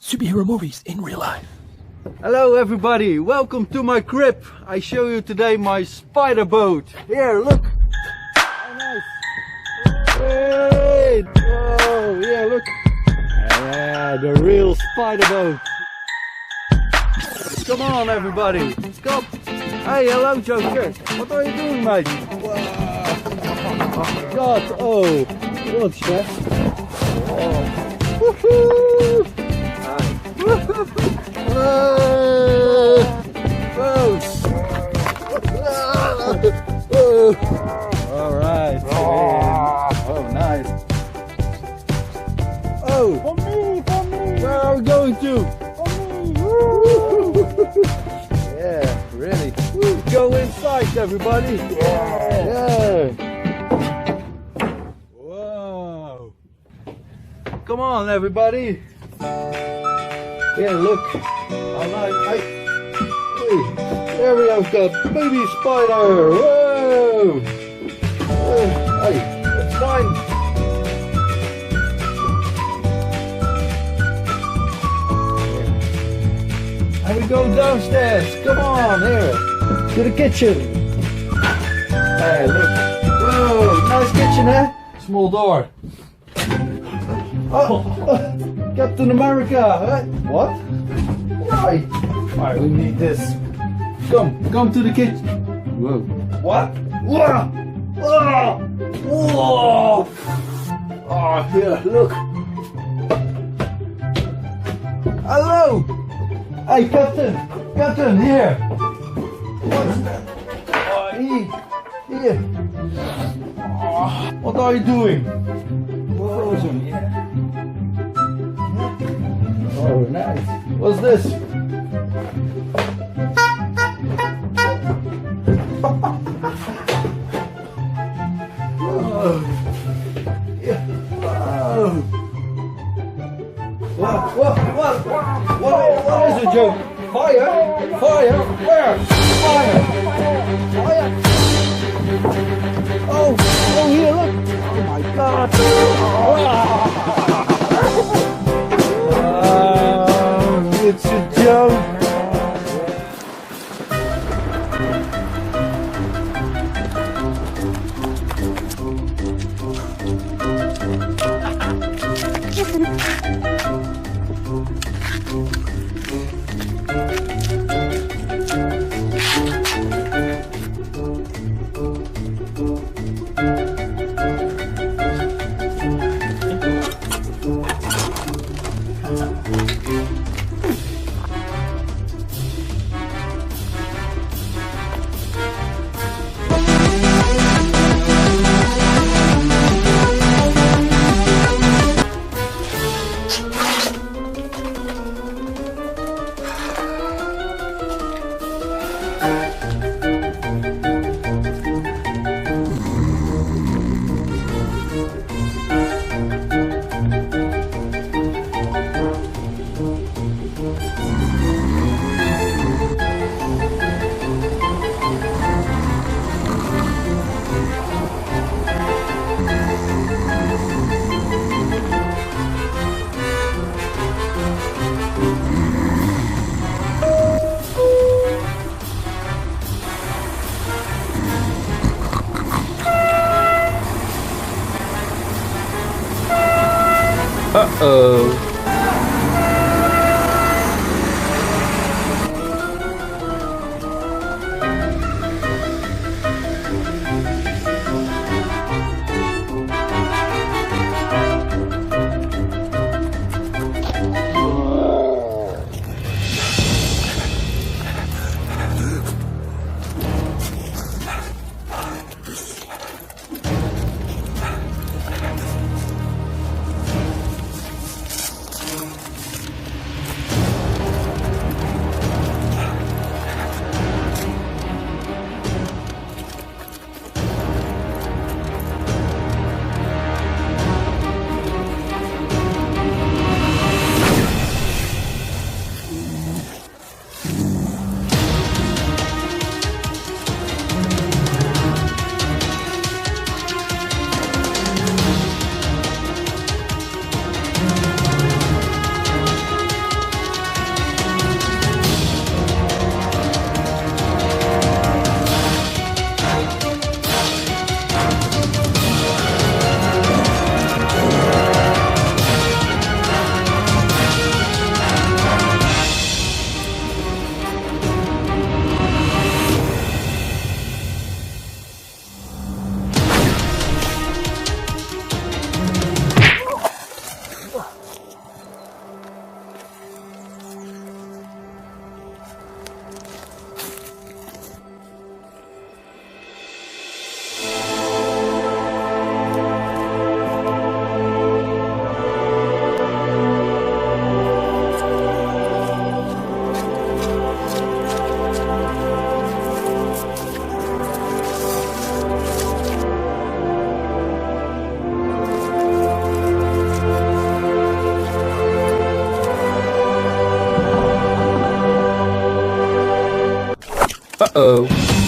superhero movies in real life. Hello everybody, welcome to my crib. I show you today my spider boat. Here, look. Oh, nice. Hey, whoa, yeah, look. Yeah, the real spider boat. Come on everybody, come. Hey, hello Joker. What are you doing, mate? Wow. Oh God, oh, what's that? Oh. Woohoo! All right. Oh, nice. Oh, for me. Where are we going to? Yeah, really. Go inside, everybody. Yeah. Whoa. Come on, everybody. Yeah, look. How nice. Hey. There we have got baby spider. Whoa. Hey, it's fine. And we go downstairs. Come on, here. To the kitchen. Hey, look. Whoa, nice kitchen, eh? Small door. Oh, Captain America, huh? What? Why? Why we need this? Come to the kitchen. Whoa. What? Whoa! Whoa! Whoa! Oh, here, look. Hello! Hey, Captain, here. What's that? Oh, here. Oh, what are you doing? Frozen. Oh, nice. What's this? Oh. Yeah. Oh. What is it, Joe? Fire? Where? Fire! Oh, here, look! Oh my God! It's a joke. Uh-oh.